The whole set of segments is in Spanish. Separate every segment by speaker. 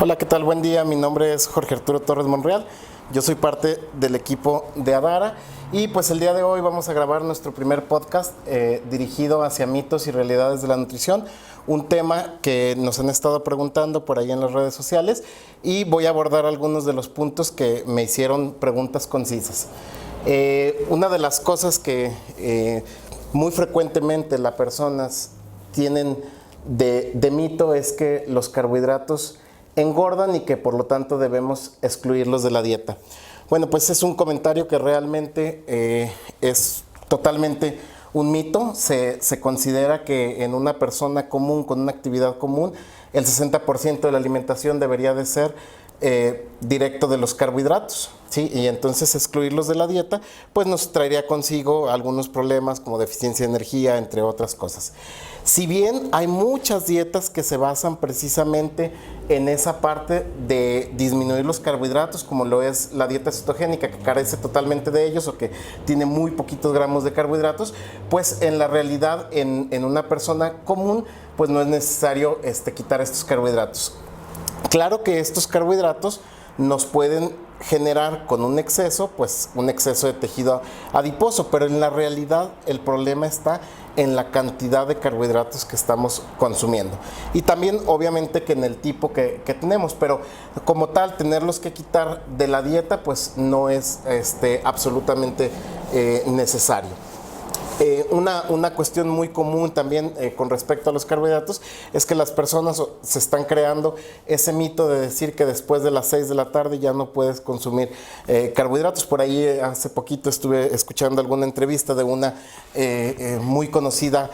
Speaker 1: Hola, ¿qué tal? Buen día, mi nombre es Jorge Arturo Torres Monreal, yo soy parte del equipo de Adara y pues el día de hoy vamos a grabar nuestro primer podcast dirigido hacia mitos y realidades de la nutrición, un tema que nos han estado preguntando por ahí en las redes sociales y voy a abordar algunos de los puntos que me hicieron preguntas concisas. Una de las cosas que muy frecuentemente las personas tienen de mito es que los carbohidratos engordan y que por lo tanto debemos excluirlos de la dieta. Bueno, pues es un comentario que realmente es totalmente un mito. Se considera que en una persona común, con una actividad común, el 60% de la alimentación debería de ser directo de los carbohidratos, ¿sí? Y entonces excluirlos de la dieta pues nos traería consigo algunos problemas como deficiencia de energía, entre otras cosas. Si bien hay muchas dietas que se basan precisamente en esa parte de disminuir los carbohidratos, como lo es la dieta cetogénica, que carece totalmente de ellos o que tiene muy poquitos gramos de carbohidratos, pues en la realidad en una persona común pues no es necesario quitar estos carbohidratos. Claro que estos carbohidratos nos pueden generar con un exceso, pues un exceso de tejido adiposo, pero en la realidad el problema está en la cantidad de carbohidratos que estamos consumiendo y también obviamente que en el tipo que tenemos, pero como tal tenerlos que quitar de la dieta pues no es absolutamente necesario. Una cuestión muy común también con respecto a los carbohidratos es que las personas se están creando ese mito de decir que después de las 6 de la tarde ya no puedes consumir carbohidratos. Por ahí hace poquito estuve escuchando alguna entrevista de una muy conocida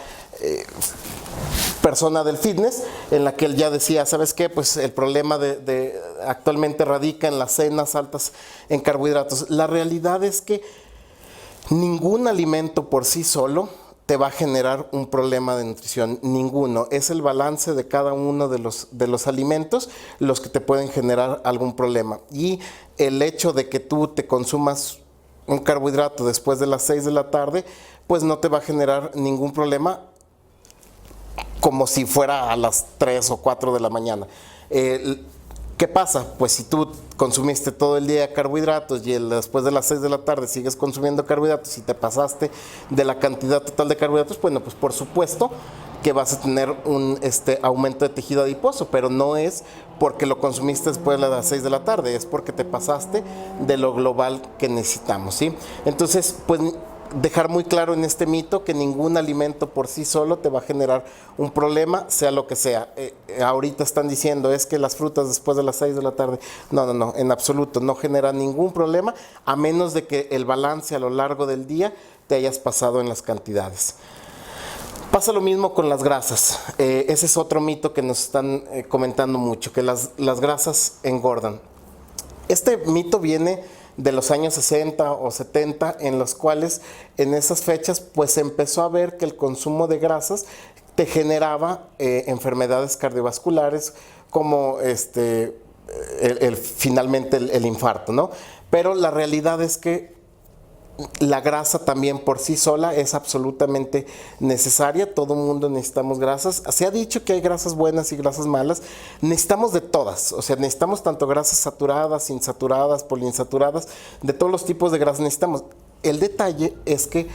Speaker 1: persona del fitness, en la que él ya decía, ¿sabes qué? Pues el problema actualmente radica en las cenas altas en carbohidratos. La realidad es que ningún alimento por sí solo te va a generar un problema de nutrición, ninguno. Es el balance de cada uno de los alimentos los que te pueden generar algún problema. Y el hecho de que tú te consumas un carbohidrato después de las 6 de la tarde, pues no te va a generar ningún problema como si fuera a las 3 o 4 de la mañana. ¿Qué pasa? Pues si tú consumiste todo el día carbohidratos y después de las 6 de la tarde sigues consumiendo carbohidratos y te pasaste de la cantidad total de carbohidratos, bueno, pues por supuesto que vas a tener un aumento de tejido adiposo, pero no es porque lo consumiste después de las 6 de la tarde, es porque te pasaste de lo global que necesitamos, ¿sí? Entonces, pues dejar muy claro en este mito que ningún alimento por sí solo te va a generar un problema, sea lo que sea. Ahorita están diciendo es que las frutas después de las 6 de la tarde, no, en absoluto, no genera ningún problema, a menos de que el balance a lo largo del día te hayas pasado en las cantidades. Pasa lo mismo con las grasas. Ese es otro mito que nos están comentando mucho, que las grasas engordan. Este mito viene de los años 60 o 70, en los cuales en esas fechas pues se empezó a ver que el consumo de grasas te generaba enfermedades cardiovasculares como finalmente el infarto, ¿no? Pero la realidad es que la grasa también por sí sola es absolutamente necesaria. Todo mundo necesitamos grasas. Se ha dicho que hay grasas buenas y grasas malas. Necesitamos de todas. O sea, necesitamos tanto grasas saturadas, insaturadas, poliinsaturadas, de todos los tipos de grasas necesitamos. El detalle es que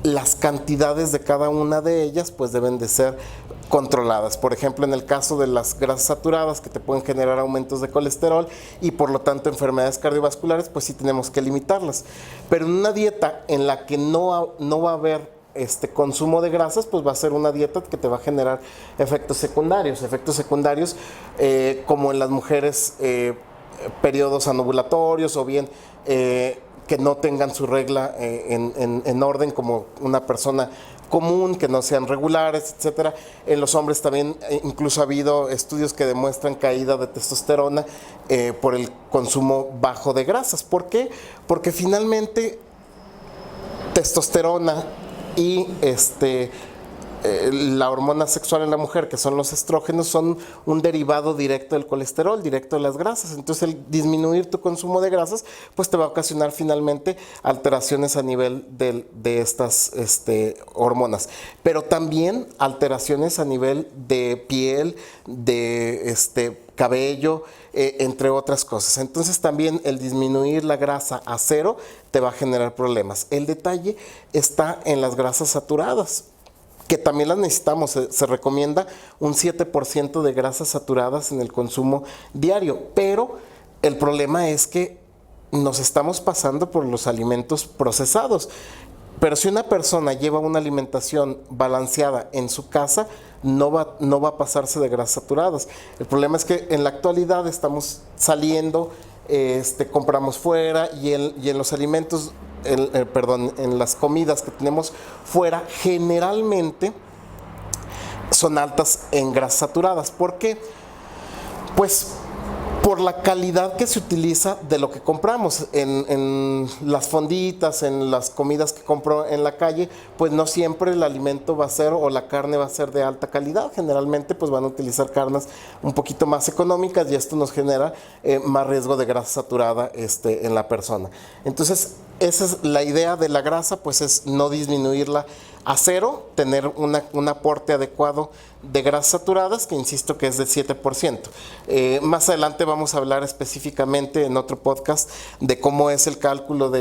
Speaker 1: las cantidades de cada una de ellas pues deben de ser controladas. Por ejemplo, en el caso de las grasas saturadas que te pueden generar aumentos de colesterol y por lo tanto enfermedades cardiovasculares, pues sí tenemos que limitarlas. Pero en una dieta en la que no va a haber consumo de grasas, pues va a ser una dieta que te va a generar efectos secundarios como en las mujeres periodos anovulatorios o bien que no tengan su regla en orden como una persona común, que no sean regulares, etcétera. En los hombres también incluso ha habido estudios que demuestran caída de testosterona por el consumo bajo de grasas. ¿Por qué? Porque finalmente testosterona y la hormona sexual en la mujer, que son los estrógenos, son un derivado directo del colesterol, directo de las grasas. Entonces, el disminuir tu consumo de grasas, pues te va a ocasionar finalmente alteraciones a nivel de estas hormonas. Pero también alteraciones a nivel de piel, de cabello, entre otras cosas. Entonces también el disminuir la grasa a cero te va a generar problemas. El detalle está en las grasas saturadas, que también las necesitamos. Se recomienda un 7% de grasas saturadas en el consumo diario, pero el problema es que nos estamos pasando por los alimentos procesados. Pero si una persona lleva una alimentación balanceada en su casa, no va a pasarse de grasas saturadas. El problema es que en la actualidad estamos saliendo, compramos fuera y en los alimentos, en las comidas que tenemos fuera, generalmente son altas en grasas saturadas. ¿Por qué? Pues por la calidad que se utiliza de lo que compramos. En las fonditas, en las comidas que compro en la calle, pues no siempre el alimento va a ser, o la carne va a ser de alta calidad. Generalmente pues van a utilizar carnes un poquito más económicas y esto nos genera más riesgo de grasa saturada en la persona. Entonces, esa es la idea de la grasa, pues es no disminuirla a cero, tener un aporte adecuado de grasas saturadas, que insisto que es del 7%. Más adelante vamos a hablar específicamente en otro podcast de cómo es el cálculo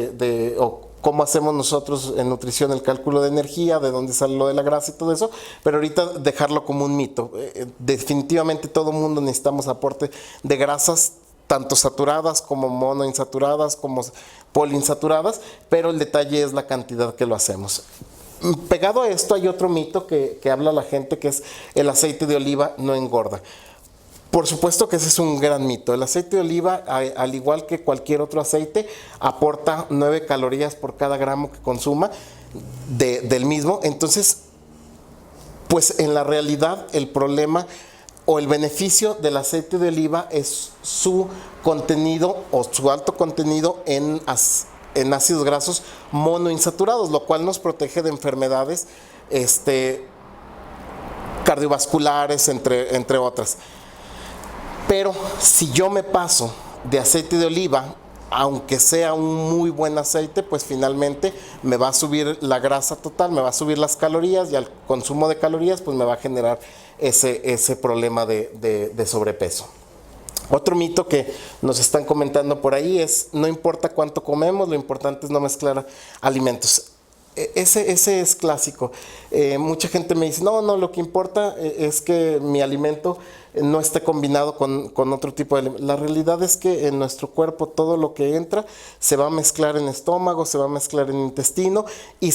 Speaker 1: o cómo hacemos nosotros en nutrición el cálculo de energía, de dónde sale lo de la grasa y todo eso, pero ahorita dejarlo como un mito. Definitivamente todo mundo necesitamos aporte de grasas, tanto saturadas como monoinsaturadas, como poliinsaturadas, pero el detalle es la cantidad que lo hacemos. Pegado a esto hay otro mito que habla la gente, que es el aceite de oliva no engorda. Por supuesto que ese es un gran mito. El aceite de oliva, al igual que cualquier otro aceite, aporta 9 calorías por cada gramo que consuma del mismo. Entonces, pues en la realidad el problema o el beneficio del aceite de oliva es su contenido o su alto contenido en ácidos grasos monoinsaturados, lo cual nos protege de enfermedades cardiovasculares, entre otras. Pero si yo me paso de aceite de oliva, aunque sea un muy buen aceite, pues finalmente me va a subir la grasa total, me va a subir las calorías, y al consumo de calorías pues me va a generar ese problema de sobrepeso. Otro mito que nos están comentando por ahí es: no importa cuánto comemos, lo importante es no mezclar alimentos. Ese es clásico. Mucha gente me dice, no, lo que importa es que mi alimento no esté combinado con otro tipo de alimento. La realidad es que en nuestro cuerpo todo lo que entra se va a mezclar en estómago, se va a mezclar en intestino y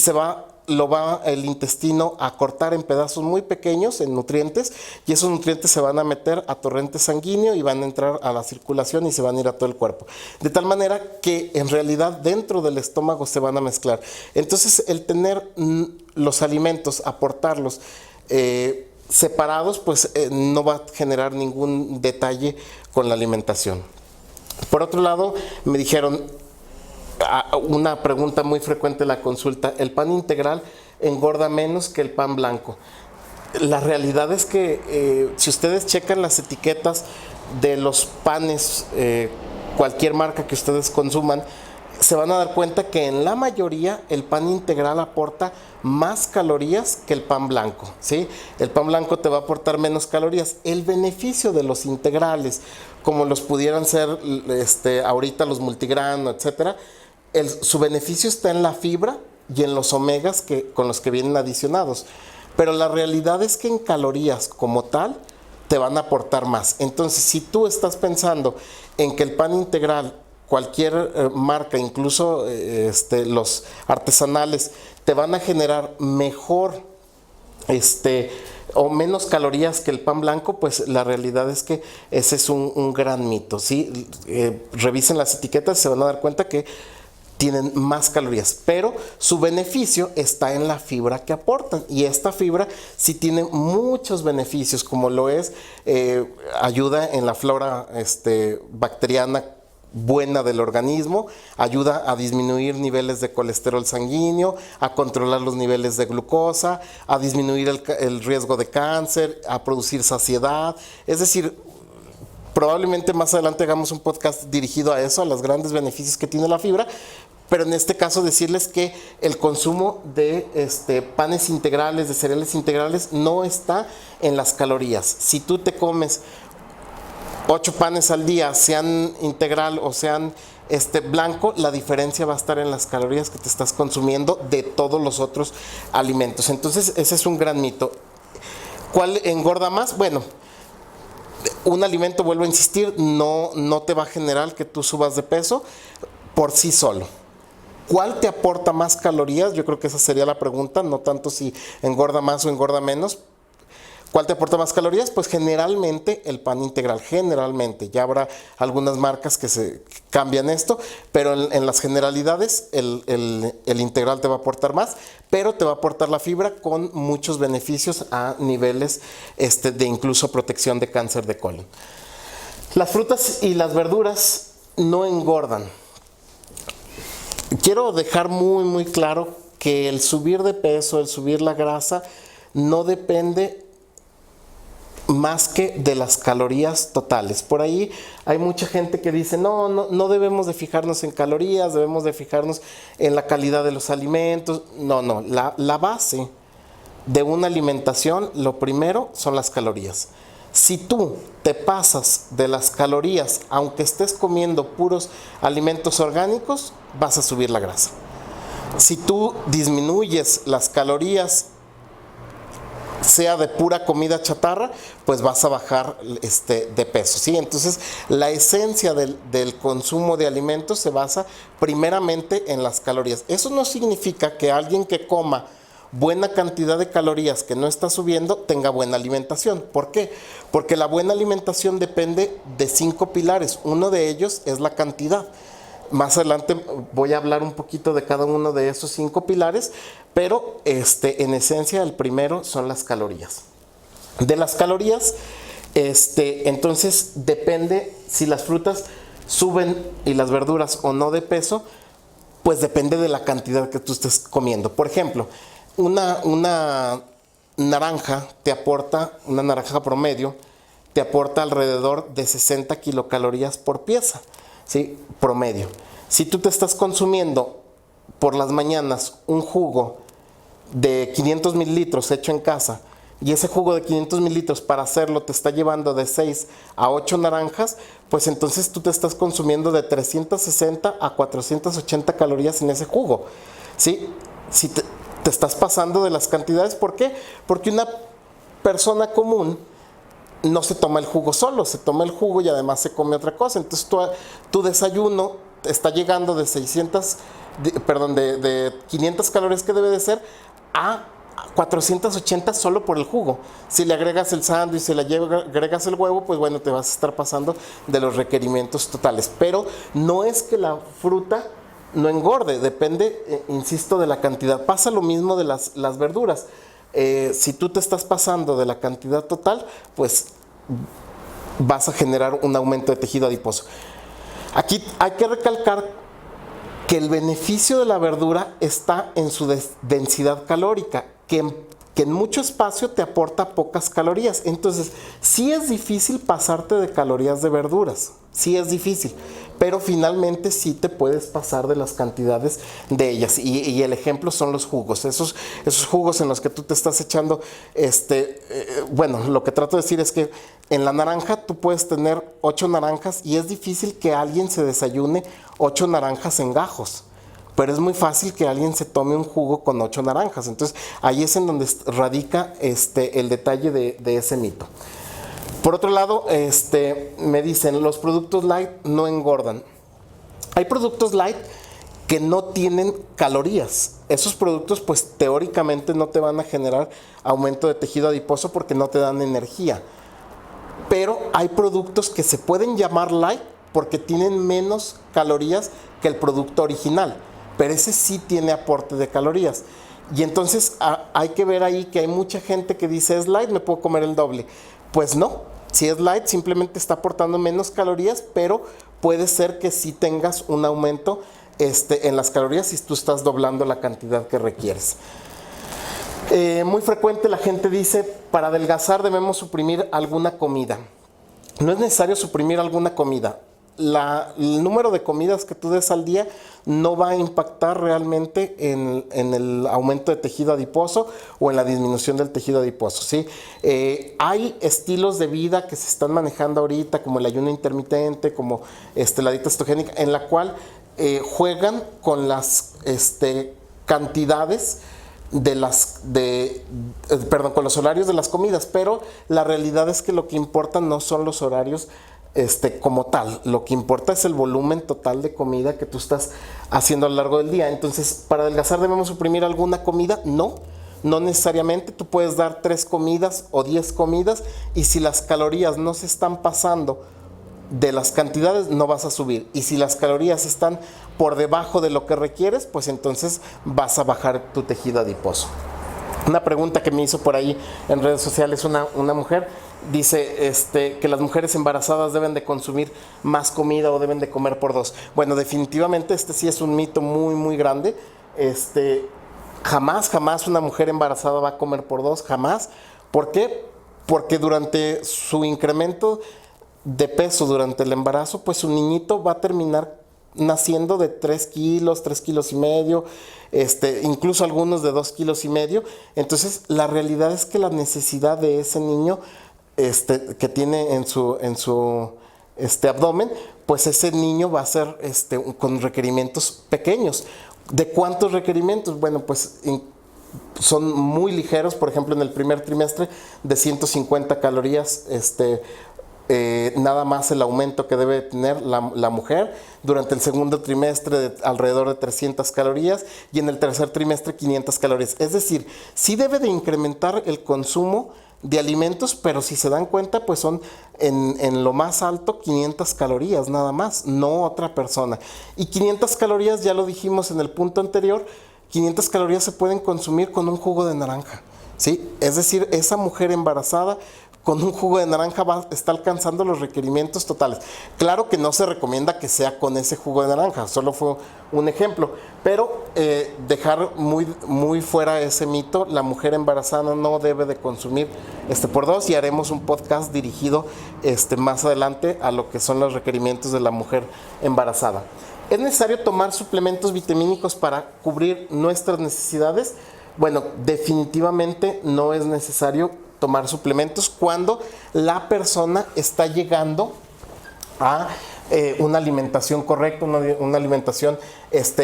Speaker 1: lo va el intestino a cortar en pedazos muy pequeños, en nutrientes, y esos nutrientes se van a meter a torrente sanguíneo y van a entrar a la circulación y se van a ir a todo el cuerpo. De tal manera que en realidad dentro del estómago se van a mezclar. Entonces el tener los alimentos, aportarlos separados, pues no va a generar ningún detalle con la alimentación. Por otro lado, me dijeron, una pregunta muy frecuente en la consulta: ¿el pan integral engorda menos que el pan blanco? La realidad es que si ustedes checan las etiquetas de los panes, cualquier marca que ustedes consuman, se van a dar cuenta que en la mayoría el pan integral aporta más calorías que el pan blanco, ¿sí? El pan blanco te va a aportar menos calorías. El beneficio de los integrales, como los pudieran ser ahorita los multigrano, etcétera, su beneficio está en la fibra y en los omegas con los que vienen adicionados. Pero la realidad es que en calorías como tal te van a aportar más. Entonces, si tú estás pensando en que el pan integral, cualquier marca, incluso los artesanales, te van a generar mejor o menos calorías que el pan blanco, pues la realidad es que ese es un gran mito, ¿sí? Revisen las etiquetas y se van a dar cuenta que tienen más calorías, pero su beneficio está en la fibra que aportan, y esta fibra sí tiene muchos beneficios, como lo es ayuda en la flora bacteriana buena del organismo, ayuda a disminuir niveles de colesterol sanguíneo, a controlar los niveles de glucosa, a disminuir el riesgo de cáncer, a producir saciedad. Es decir, probablemente más adelante hagamos un podcast dirigido a eso, a los grandes beneficios que tiene la fibra, pero en este caso decirles que el consumo de panes integrales, de cereales integrales, no está en las calorías. Si tú te comes 8 panes al día, sean integral o sean blanco, la diferencia va a estar en las calorías que te estás consumiendo de todos los otros alimentos. Entonces, ese es un gran mito. ¿Cuál engorda más? Bueno, un alimento, vuelvo a insistir, no te va a generar que tú subas de peso por sí solo. ¿Cuál te aporta más calorías? Yo creo que esa sería la pregunta, no tanto si engorda más o engorda menos. ¿Cuál te aporta más calorías? Pues generalmente el pan integral, generalmente. Ya habrá algunas marcas que se cambian esto, pero en las generalidades el integral te va a aportar más, pero te va a aportar la fibra con muchos beneficios a niveles de incluso protección de cáncer de colon. Las frutas y las verduras no engordan. Quiero dejar muy claro que el subir de peso, el subir la grasa, no depende más que de las calorías totales. Por ahí hay mucha gente que dice, no debemos de fijarnos en calorías, debemos de fijarnos en la calidad de los alimentos. No, la base de una alimentación, lo primero son las calorías. Si tú te pasas de las calorías, aunque estés comiendo puros alimentos orgánicos, vas a subir la grasa. Si tú disminuyes las calorías, sea de pura comida chatarra, pues vas a bajar de peso, ¿sí? Entonces, la esencia del consumo de alimentos se basa primeramente en las calorías. Eso no significa que alguien que coma buena cantidad de calorías que no está subiendo tenga buena alimentación. ¿Por qué? Porque la buena alimentación depende de 5 pilares. Uno de ellos es la cantidad. Más adelante voy a hablar un poquito de cada uno de esos 5 pilares, pero en esencia el primero son las calorías. De las calorías, entonces depende si las frutas suben y las verduras o no de peso, pues depende de la cantidad que tú estés comiendo. Por ejemplo, una naranja te aporta, una naranja promedio, te aporta alrededor de 60 kilocalorías por pieza, ¿sí? Promedio. Si tú te estás consumiendo por las mañanas un jugo de 500 mililitros hecho en casa, y ese jugo de 500 mililitros para hacerlo te está llevando de 6 a 8 naranjas, pues entonces tú te estás consumiendo de 360 a 480 calorías en ese jugo, ¿sí? Si te estás pasando de las cantidades, ¿por qué? Porque una persona común no se toma el jugo solo, se toma el jugo y además se come otra cosa. Entonces tu desayuno está llegando de 500 calorías que debe de ser a 480 solo por el jugo. Si le agregas el sándwich, si le agregas el huevo, pues bueno, te vas a estar pasando de los requerimientos totales. Pero no es que la fruta no engorde, depende, insisto, de la cantidad. Pasa lo mismo de las verduras. Si tú te estás pasando de la cantidad total, pues vas a generar un aumento de tejido adiposo. Aquí hay que recalcar que el beneficio de la verdura está en su densidad calórica, que en mucho espacio te aporta pocas calorías. Entonces, sí es difícil pasarte de calorías de verduras, sí es difícil, pero finalmente sí te puedes pasar de las cantidades de ellas. Y el ejemplo son los jugos, esos jugos en los que tú te estás echando, bueno, lo que trato de decir es que en la naranja tú puedes tener 8 naranjas y es difícil que alguien se desayune 8 naranjas en gajos. Pero es muy fácil que alguien se tome un jugo con 8 naranjas. Entonces, ahí es en donde radica el detalle de ese mito. Por otro lado, me dicen, los productos light no engordan. Hay productos light que no tienen calorías. Esos productos, pues, teóricamente no te van a generar aumento de tejido adiposo porque no te dan energía. Pero hay productos que se pueden llamar light porque tienen menos calorías que el producto original. Pero ese sí tiene aporte de calorías. Y entonces hay que ver ahí que hay mucha gente que dice, es light, me puedo comer el doble. Pues no, Si es light, simplemente está aportando menos calorías, pero puede ser que sí tengas un aumento en las calorías si tú estás doblando la cantidad que requieres. Muy frecuente la gente dice, para adelgazar debemos suprimir alguna comida. No es necesario suprimir alguna comida. El número de comidas que tú des al día no va a impactar realmente en el aumento de tejido adiposo o en la disminución del tejido adiposo, ¿sí? Hay estilos de vida que se están manejando ahorita, como el ayuno intermitente, como la dieta cetogénica, en la cual juegan con las cantidades con los horarios de las comidas, pero la realidad es que lo que importa no son los horarios como tal, lo que importa es el volumen total de comida que tú estás haciendo a lo largo del día. Entonces, para adelgazar, ¿debemos suprimir alguna comida? No necesariamente. Tú puedes dar 3 comidas o 10 comidas, y si las calorías no se están pasando de las cantidades, no vas a subir, y si las calorías están por debajo de lo que requieres, pues entonces vas a bajar tu tejido adiposo. Una pregunta que me hizo por ahí en redes sociales una mujer, dice que las mujeres embarazadas deben de consumir más comida o deben de comer por 2. Bueno, definitivamente sí es un mito muy muy grande. Jamás una mujer embarazada va a comer por 2, jamás. ¿Por qué? Porque durante su incremento de peso durante el embarazo, pues su niñito va a terminar naciendo de 3 kilos, 3 kilos y medio, incluso algunos de 2 kilos y medio. Entonces, la realidad es que la necesidad de ese niño que tiene en su abdomen, pues ese niño va a ser con requerimientos pequeños. ¿De cuántos requerimientos? Bueno, pues son muy ligeros. Por ejemplo, en el primer trimestre, de 150 calorías, nada más el aumento que debe tener la mujer. Durante el segundo trimestre, de alrededor de 300 calorías, y en el tercer trimestre 500 calorías. Es decir, sí debe de incrementar el consumo de alimentos, pero si se dan cuenta, pues son en lo más alto 500 calorías nada más, no otra persona. Y 500 calorías, ya lo dijimos en el punto anterior, 500 calorías se pueden consumir con un jugo de naranja, ¿sí? Es decir, esa mujer embarazada con un jugo de naranja está alcanzando los requerimientos totales. Claro que no se recomienda que sea con ese jugo de naranja, solo fue un ejemplo, pero dejar muy fuera ese mito. La mujer embarazada no debe de consumir por 2, y haremos un podcast dirigido más adelante a lo que son los requerimientos de la mujer embarazada. ¿Es necesario tomar suplementos vitamínicos para cubrir nuestras necesidades? Bueno, definitivamente no es necesario tomar suplementos cuando la persona está llegando a una alimentación correcta, una alimentación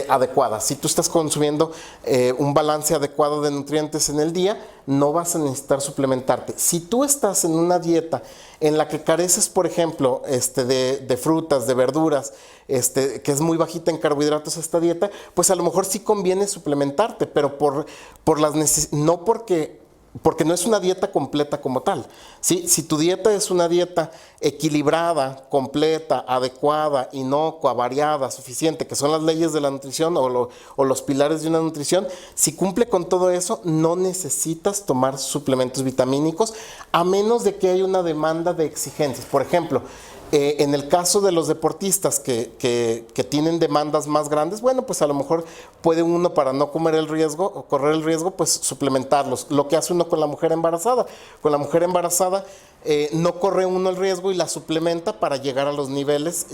Speaker 1: adecuada. Si tú estás consumiendo un balance adecuado de nutrientes en el día, no vas a necesitar suplementarte. Si tú estás en una dieta en la que careces, por ejemplo, de frutas, de verduras, que es muy bajita en carbohidratos esta dieta, pues a lo mejor sí conviene suplementarte, pero no porque no es una dieta completa como tal, ¿sí? Si tu dieta es una dieta equilibrada, completa, adecuada, inocua, variada, suficiente, que son las leyes de la nutrición o los pilares de una nutrición, si cumple con todo eso, no necesitas tomar suplementos vitamínicos, a menos de que haya una demanda de exigencias. Por ejemplo, en el caso de los deportistas que tienen demandas más grandes, bueno, pues a lo mejor puede uno, para no correr el riesgo, pues suplementarlos. Lo que hace uno con la mujer embarazada. Con la mujer embarazada no corre uno el riesgo y la suplementa para llegar a los niveles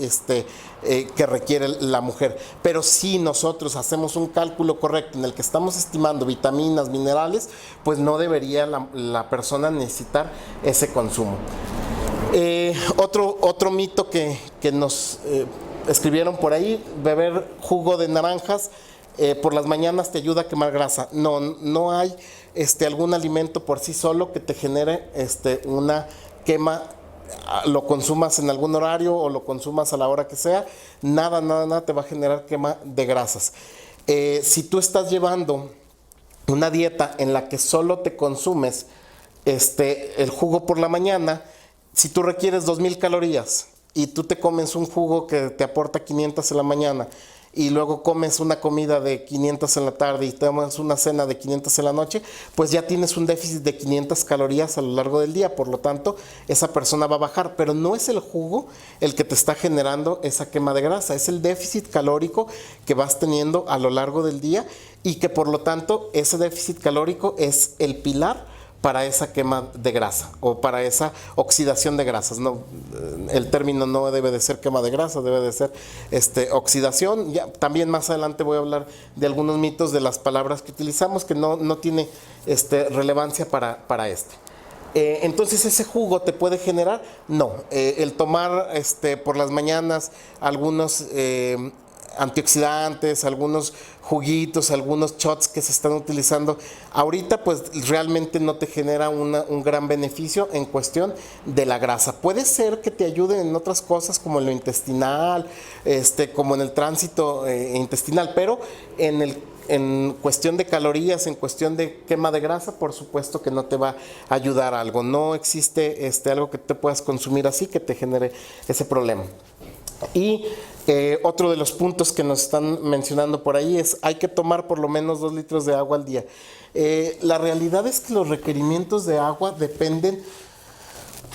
Speaker 1: que requiere la mujer. Pero si nosotros hacemos un cálculo correcto en el que estamos estimando vitaminas, minerales, pues no debería la persona necesitar ese consumo. Otro mito que nos escribieron por ahí: beber jugo de naranjas por las mañanas te ayuda a quemar grasa. No hay algún alimento por sí solo que te genere una quema, lo consumas en algún horario o lo consumas a la hora que sea, nada te va a generar quema de grasas. Si tú estás llevando una dieta en la que solo te consumes el jugo por la mañana, si tú requieres 2000 calorías y tú te comes un jugo que te aporta 500 en la mañana y luego comes una comida de 500 en la tarde y tomas una cena de 500 en la noche, pues ya tienes un déficit de 500 calorías a lo largo del día. Por lo tanto, esa persona va a bajar, pero no es el jugo el que te está generando esa quema de grasa, es el déficit calórico que vas teniendo a lo largo del día y que por lo tanto ese déficit calórico es el pilar para esa quema de grasa o para esa oxidación de grasas. No, el término no debe de ser quema de grasa, debe de ser oxidación. Ya, también más adelante voy a hablar de algunos mitos de las palabras que utilizamos que no tiene relevancia para este. Entonces, ¿ese jugo te puede generar? No. El tomar por las mañanas algunos antioxidantes, algunos juguitos, algunos shots que se están utilizando ahorita, pues realmente no te genera un gran beneficio en cuestión de la grasa. Puede ser que te ayuden en otras cosas como en lo intestinal, como en el tránsito intestinal, pero en cuestión de calorías, en cuestión de quema de grasa, por supuesto que no te va a ayudar algo. No existe algo que te puedas consumir así que te genere ese problema. Y otro de los puntos que nos están mencionando por ahí es hay que tomar por lo menos 2 litros de agua al día. La realidad es que los requerimientos de agua dependen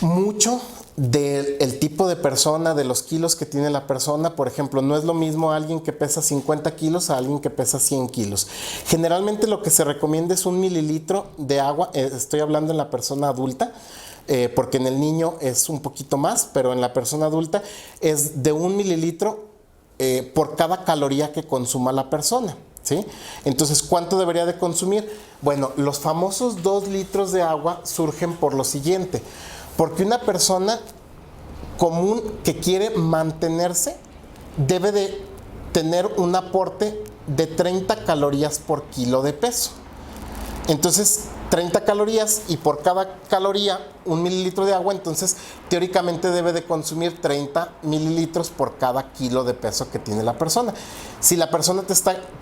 Speaker 1: mucho del tipo de persona, de los kilos que tiene la persona. Por ejemplo, no es lo mismo alguien que pesa 50 kilos a alguien que pesa 100 kilos. Generalmente lo que se recomienda es 1 mililitro de agua, estoy hablando en la persona adulta, porque en el niño es un poquito más, pero en la persona adulta es de 1 mililitro por cada caloría que consuma la persona, ¿sí? Entonces, ¿cuánto debería de consumir? Bueno, los famosos 2 litros de agua surgen por lo siguiente, porque una persona común que quiere mantenerse debe de tener un aporte de 30 calorías por kilo de peso. Entonces, 30 calorías y por cada caloría 1 mililitro de agua, entonces teóricamente debe de consumir 30 mililitros por cada kilo de peso que tiene la persona. Si la persona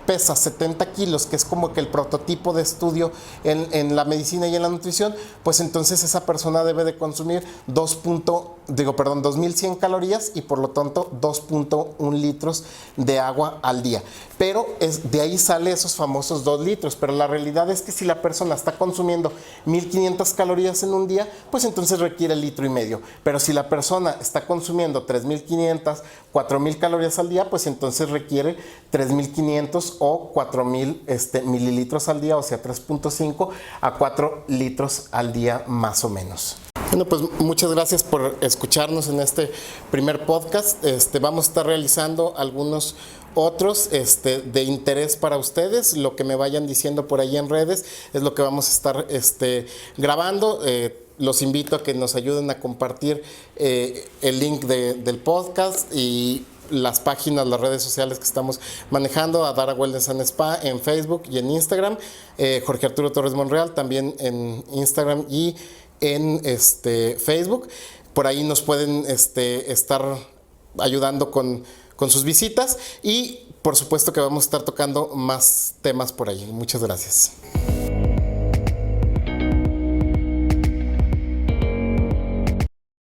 Speaker 1: pesa 70 kilos, que es como que el prototipo de estudio en la medicina y en la nutrición, pues entonces esa persona debe de consumir 2100 calorías y por lo tanto 2.1 litros de agua al día. Pero de ahí sale esos famosos 2 litros, pero la realidad es que si la persona está consumiendo 1500 calorías en un día, pues entonces requiere 1,5 litros. Pero si la persona está consumiendo 3500, 4000 calorías al día, pues entonces requiere 3500 o 4000 mililitros al día, o sea 3.5 a 4 litros al día más o menos. Bueno, pues muchas gracias por escucharnos en este primer podcast. Vamos a estar realizando algunos otros de interés para ustedes. Lo que me vayan diciendo por ahí en redes es lo que vamos a estar grabando. Los invito a que nos ayuden a compartir el link del podcast y las páginas, las redes sociales que estamos manejando, Adara Wellness and Spa en Facebook y en Instagram, Jorge Arturo Torres Monreal también en Instagram y en Facebook. Por ahí nos pueden estar ayudando con sus visitas y por supuesto que vamos a estar tocando más temas por ahí. Muchas gracias.